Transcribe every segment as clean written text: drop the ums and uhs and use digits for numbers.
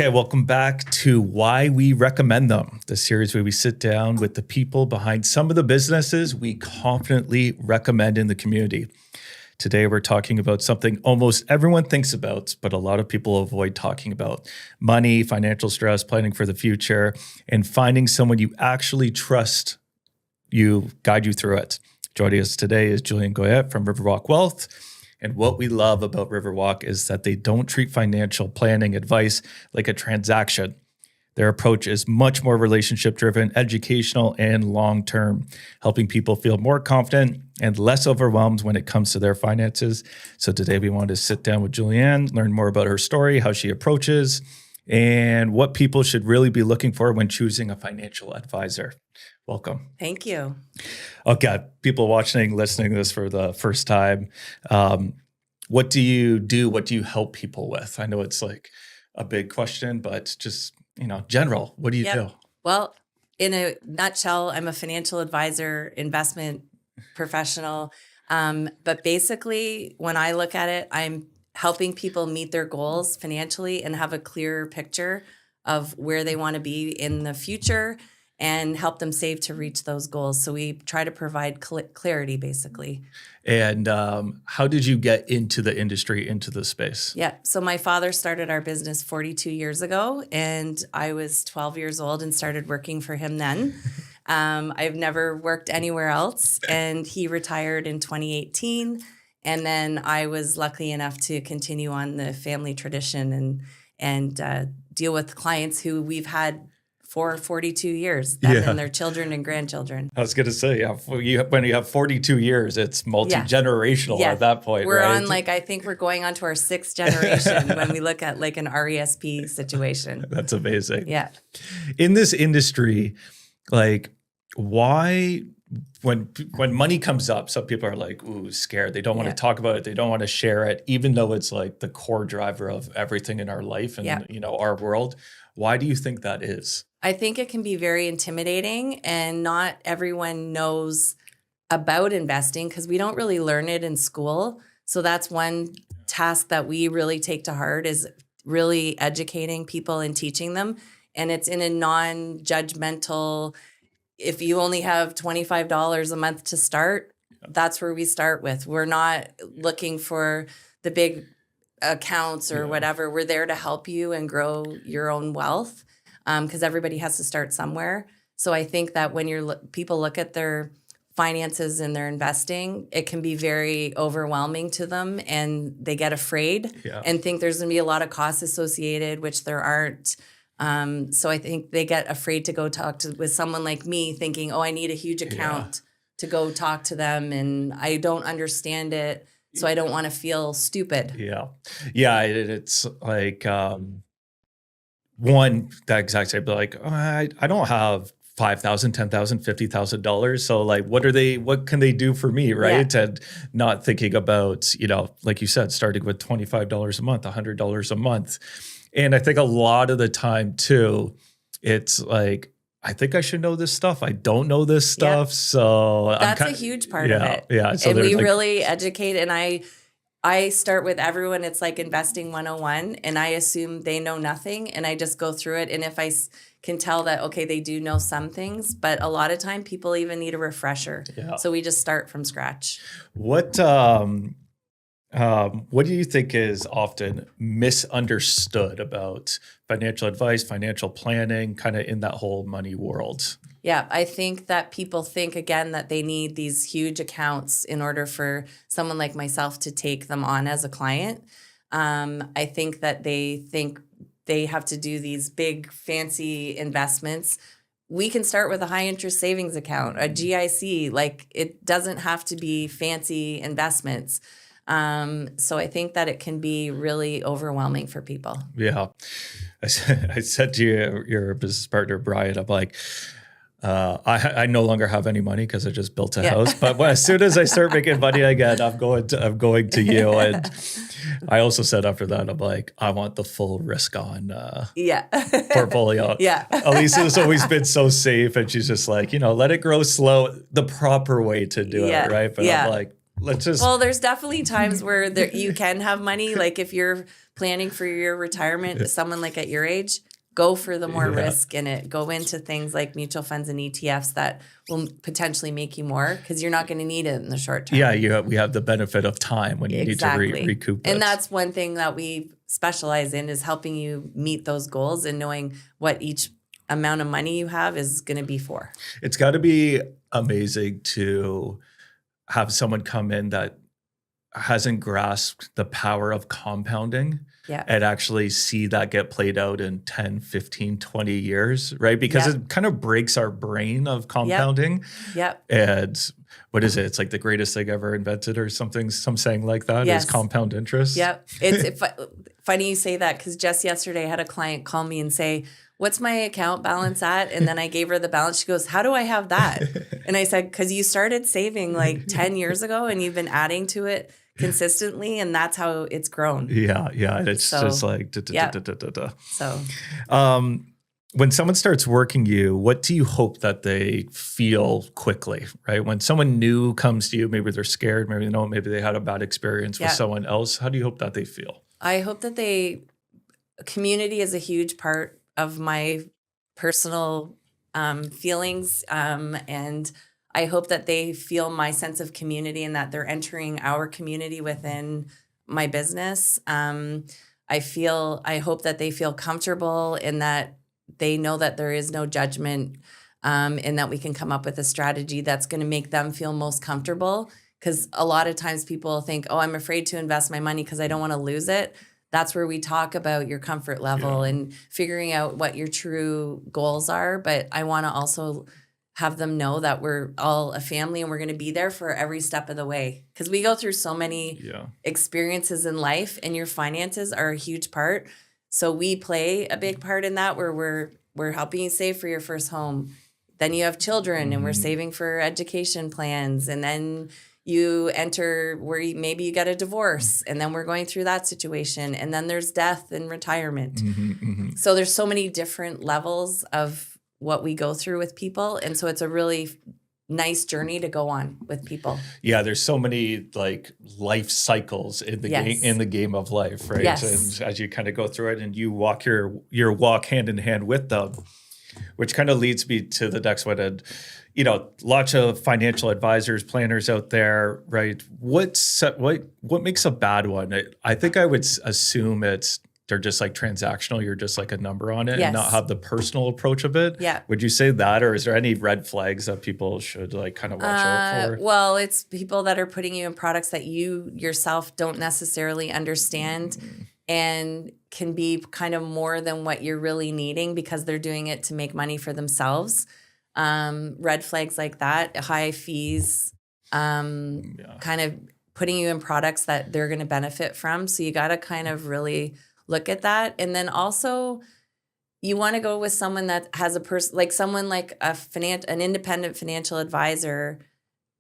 Okay, welcome back to Why We Recommend Them, the series where we sit down with the people behind some of the businesses we confidently recommend in the community. Today, we're talking about something almost everyone thinks about, but a lot of people avoid talking about: money, financial stress, planning for the future, and finding someone you actually trust guide you through it. Joining us today is Juliane Goyette from Riverwalk Wealth. And what we love about Riverwalk is that they don't treat financial planning advice like a transaction. Their approach is much more relationship-driven, educational, and long-term, helping people feel more confident and less overwhelmed when it comes to their finances. So today we wanted to sit down with Juliane, learn more about her story, how she approaches, and what people should really be looking for when choosing a financial advisor. Welcome. Thank you. Okay, people watching, listening to this for the first time, what do you do? What do you help people with? I know it's like a big question, but just, general, what do you do? Well, in a nutshell, I'm a financial advisor, investment professional. But basically, when I look at it, I'm helping people meet their goals financially and have a clearer picture of where they want to be in the future and help them save to reach those goals. So we try to provide clarity, basically. And how did you get into the industry, into the space? Yeah. So my father started our business 42 years ago, and I was 12 years old and started working for him then. I've never worked anywhere else, and he retired in 2018. And then I was lucky enough to continue on the family tradition and deal with clients who we've had for 42 years, them and their children and grandchildren. I was going to say, when you have 42 years, it's multi-generational at that point, we're right? I think we're going on to our 6th generation when we look at like an RESP situation. That's amazing. Yeah. In this industry, why, when money comes up, some people are like, ooh, scared. They don't want to talk about it. They don't want to share it, even though it's like the core driver of everything in our life and, our world. Why do you think that is? I think it can be very intimidating, and not everyone knows about investing because we don't really learn it in school. So that's one task that we really take to heart, is really educating people and teaching them. And it's in a non-judgmental, if you only have $25 a month to start, that's where we start with. We're not looking for the big accounts or whatever. We're there to help you and grow your own wealth. Because everybody has to start somewhere. So I think that when people look at their finances and their investing, it can be very overwhelming to them, and they get afraid and think there's going to be a lot of costs associated, which there aren't. So I think they get afraid to go talk with someone like me, thinking, oh, I need a huge account to go talk to them, and I don't understand it, so I don't want to feel stupid. It's like... One, that exact same, like, oh, I don't have $5,000, $10,000, $50,000. So what can they do for me, right? And not thinking about, like you said, starting with $25 a month, $100 a month. And I think a lot of the time too, it's like, I think I should know this stuff. I don't know this stuff. So that's a huge part of it. Yeah. So and we really educate, and I start with everyone. It's like investing 101, and I assume they know nothing, and I just go through it. And if I can tell that, okay, they do know some things, but a lot of time people even need a refresher. So we just start from scratch. What do you think is often misunderstood about financial advice, financial planning, kind of in that whole money world? Yeah, I think that people think, again, that they need these huge accounts in order for someone like myself to take them on as a client. I think that they think they have to do these big, fancy investments. We can start with a high-interest savings account, a GIC. It doesn't have to be fancy investments. So I think that it can be really overwhelming for people. Yeah. I said to your business partner, Brian, I'm like, I no longer have any money because I just built a house. But as soon as I start making money again, I'm going to you. And I also said after that, I'm like, I want the full risk on portfolio. Elisa's always been so safe, and she's just like, let it grow slow, the proper way to do it, right? But I'm like, let's just. Well, there's definitely times where you can have money. Like if you're planning for your retirement, someone like at your age, go for the more risk in it. Go into things like mutual funds and ETFs that will potentially make you more because you're not going to need it in the short term. Yeah, we have the benefit of time when you need to recoup it. And that's one thing that we specialize in is helping you meet those goals and knowing what each amount of money you have is going to be for. It's got to be amazing to have someone come in that hasn't grasped the power of compounding and actually see that get played out in 10, 15, 20 years, right? Because it kind of breaks our brain of compounding. And what is it? It's like the greatest thing ever invented or something, some saying like that is compound interest. It's funny you say that because just yesterday I had a client call me and say, what's my account balance at? And then I gave her the balance. She goes, how do I have that? And I said, because you started saving like 10 years ago and you've been adding to it consistently. And that's how it's grown. Yeah. And it's just like, So when someone starts working you, what do you hope that they feel quickly, right? When someone new comes to you, maybe they're scared, maybe they don't, maybe they had a bad experience with someone else. How do you hope that they feel? I hope that community is a huge part of my personal feelings. And I hope that they feel my sense of community and that they're entering our community within my business. I hope that they feel comfortable and that they know that there is no judgment and that we can come up with a strategy that's going to make them feel most comfortable. Because a lot of times people think, oh, I'm afraid to invest my money because I don't want to lose it. That's where we talk about your comfort level and figuring out what your true goals are. But I want to also have them know that we're all a family and we're going to be there for every step of the way. Because we go through so many experiences in life and your finances are a huge part. So we play a big part in that where we're helping you save for your first home. Then you have children and we're saving for education plans. And then you enter where maybe you get a divorce and then we're going through that situation. And then there's death and retirement. So there's so many different levels of what we go through with people. And so it's a really nice journey to go on with people. Yeah, there's so many like life cycles in the game of life, right? And as you kind of go through it and you walk your walk hand in hand with them, which kind of leads me to the next one. And lots of financial advisors, planners out there, right? What makes a bad one? I think I would assume they're just like transactional. You're just like a number on it and not have the personal approach of it. Yeah. Would you say that, or is there any red flags that people should like kind of watch out for? Well, it's people that are putting you in products that you yourself don't necessarily understand and can be kind of more than what you're really needing because they're doing it to make money for themselves. Red flags like that, high fees, kind of putting you in products that they're going to benefit from. So you got to kind of really look at that. And then also you want to go with someone that has someone like an independent financial advisor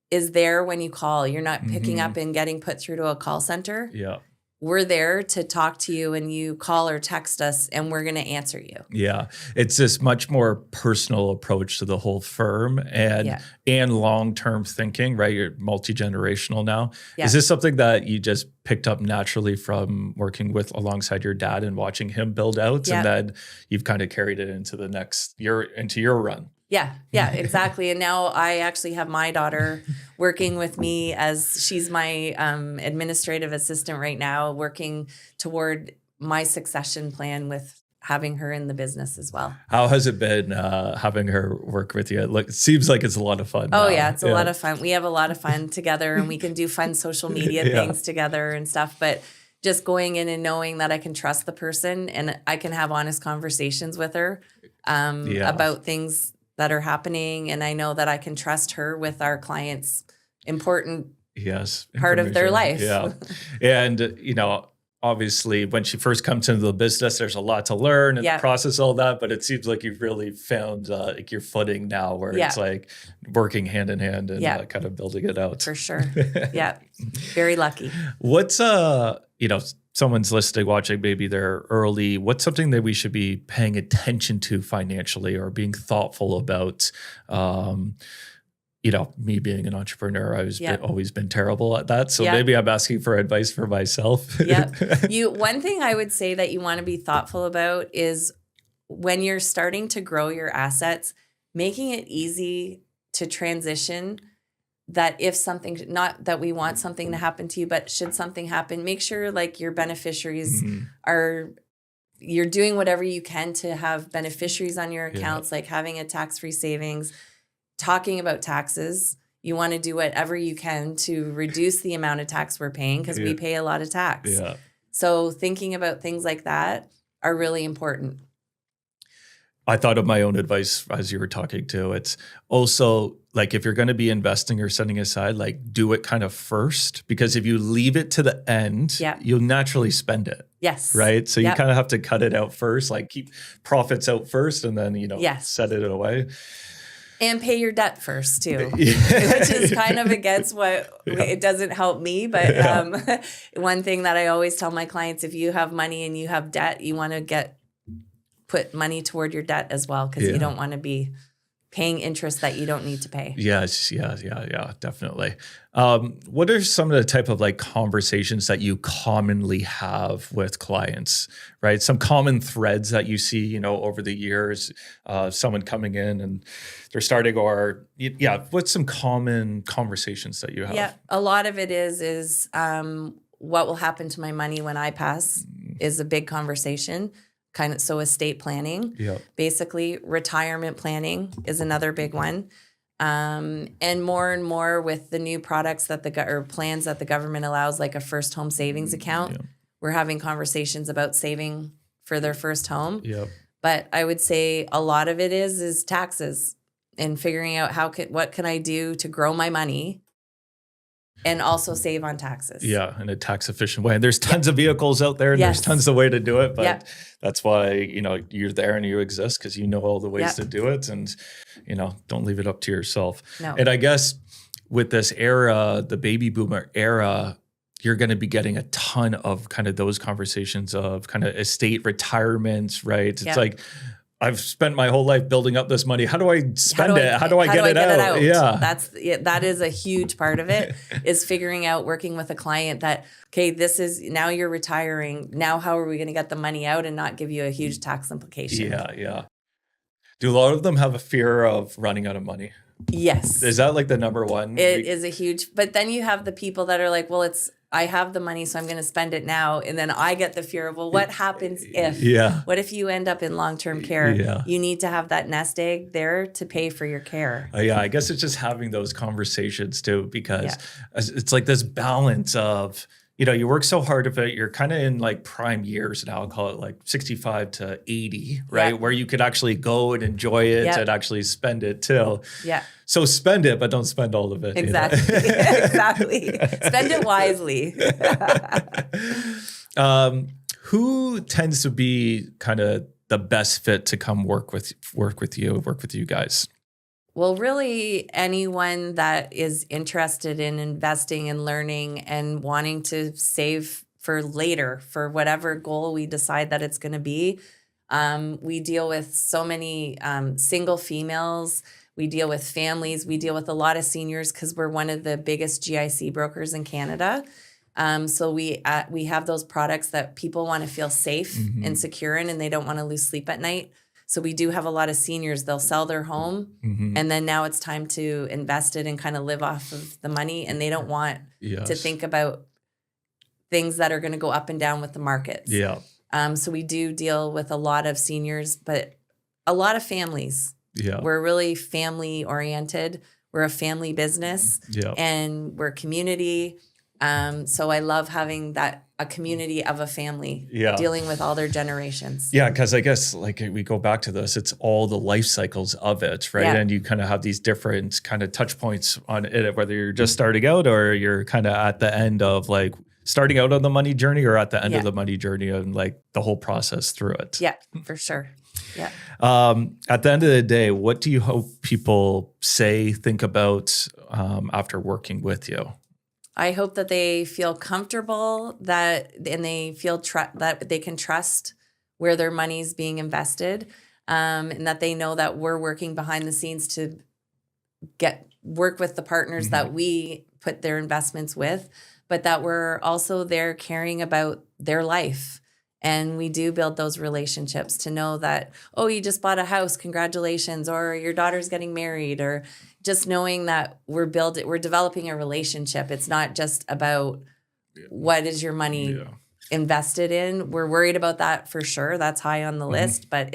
is there when you call. You're not picking up and getting put through to a call center. Yeah. We're there to talk to you and you call or text us and we're going to answer you. Yeah. It's this much more personal approach to the whole firm and long-term thinking, right? You're multi-generational now. Yeah. Is this something that you just picked up naturally from working alongside your dad and watching him build out? And then you've kind of carried it into into your run? Yeah, exactly. And now I actually have my daughter working with me as she's my administrative assistant right now, working toward my succession plan with having her in the business as well. How has it been having her work with you? It seems like it's a lot of fun. Oh, yeah, it's a lot of fun. We have a lot of fun together and we can do fun social media things together and stuff. But just going in and knowing that I can trust the person and I can have honest conversations with her about things that are happening. And I know that I can trust her with our clients' important part of their life. Yeah. And, obviously when she first comes into the business, there's a lot to learn and process all that, but it seems like you've really found like your footing now where it's like working hand in hand and kind of building it out. For sure. Yeah. Very lucky. What's, someone's listening, watching, maybe they're early. What's something that we should be paying attention to financially or being thoughtful about me being an entrepreneur, Yep. always been terrible at that. So Yep. maybe I'm asking for advice for myself. Yep. One thing I would say that you want to be thoughtful about is when you're starting to grow your assets, making it easy to transition, that if something, not that we want something to happen to you, but should something happen, make sure like your beneficiaries you're doing whatever you can to have beneficiaries on your accounts, like having a tax-free savings, talking about taxes. You want to do whatever you can to reduce the amount of tax we're paying because we pay a lot of tax. Yeah. So thinking about things like that are really important. I thought of my own advice as you were talking too. It's also like if you're going to be investing or setting aside, like do it kind of first, because if you leave it to the end, you'll naturally spend it. Yes. Right. So you kind of have to cut it out first, like keep profits out first and then, set it away. And pay your debt first too, which is kind of against what it doesn't help me. But one thing that I always tell my clients, if you have money and you have debt, you want to put money toward your debt as well, because you don't want to be paying interest that you don't need to pay. Yes, yeah, definitely. What are some of the type of like conversations that you commonly have with clients, right? Some common threads that you see, over the years, someone coming in and they're starting, or what's some common conversations that you have? Yeah, a lot of it is what will happen to my money when I pass is a big conversation. So estate planning, basically retirement planning is another big one. And more with the new products that plans that the government allows, like a first home savings account. We're having conversations about saving for their first home. But I would say a lot of it is taxes and figuring out what can I do to grow my money and also save on taxes. Yeah, in a tax efficient way. And there's tons of vehicles out there and there's tons of way to do it. But that's why, you're there and you exist, because you know all the ways to do it. And, don't leave it up to yourself. No. And I guess with this era, the baby boomer era, you're going to be getting a ton of kind of those conversations of kind of estate retirements, right? It's like, I've spent my whole life building up this money. How do I spend it? How do I get it out? Yeah. That is a huge part of it, is figuring out, working with a client that, okay, this is, now you're retiring. Now, how are we going to get the money out and not give you a huge tax implication? Yeah. Do a lot of them have a fear of running out of money? Yes. Is that like the number one? It is a huge, but then you have the people that are like, well, I have the money, so I'm going to spend it now. And then I get the fear of, well, what happens if? What if you end up in long-term care? You need to have that nest egg there to pay for your care. I guess it's just having those conversations too, because it's like this balance of, you work so hard of it. You're kind of in like prime years now. I'll call it like 65 to 80, right? Where you could actually go and enjoy it and actually spend it too. So spend it, but don't spend all of it. Exactly. Exactly. Spend it wisely. Who tends to be kind of the best fit to come work with you guys? Well, really anyone that is interested in investing and learning and wanting to save for later, for whatever goal we decide that it's going to be. We deal with so many single females. We deal with families. We deal with a lot of seniors because we're one of the biggest GIC brokers in Canada. So we have those products that people want to feel safe and secure in, and they don't want to lose sleep at night. So we do have a lot of seniors. They'll sell their home, and then now it's time to invest it and kind of live off of the money, and they don't want to think about things that are going to go up and down with the markets. So we do deal with a lot of seniors, but a lot of families. We're really family oriented. We're a family business, and we're community. So I love having a community of a family dealing with all their generations. Because I guess like we go back to this, it's all the life cycles of it, right? And you kind of have these different kind of touch points on it, whether you're just starting out or you're kind of at the end of like starting out on the money journey or at the end of the money journey and like the whole process through it. Yeah, for sure. At the end of the day, what do you hope people think about after working with you? I hope that they feel comfortable and they feel that they can trust where their money's being invested, and that they know that we're working behind the scenes to work with the partners that we put their investments with, but that we're also there caring about their life. And we do build those relationships to know that, oh, you just bought a house, congratulations, or your daughter's getting married, or just knowing that we're developing a relationship. It's not just about what is your money invested in. We're worried about that for sure. That's high on the list, but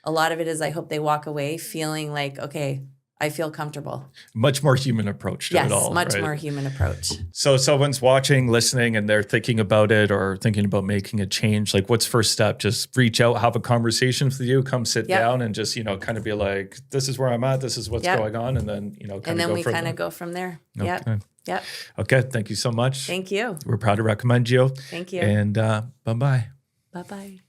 a lot of it is I hope they walk away feeling like, okay, I feel comfortable. Much more human approach to it all. Yes, much more human approach. So someone's watching, listening, and they're thinking about it or thinking about making a change. Like, what's first step? Just reach out, have a conversation with you, come sit down and just, kind of be like, this is where I'm at. This is what's going on. And then, we kind of go from there. Okay. Yep. Okay. Thank you so much. Thank you. We're proud to recommend you. Thank you. And bye-bye. Bye-bye.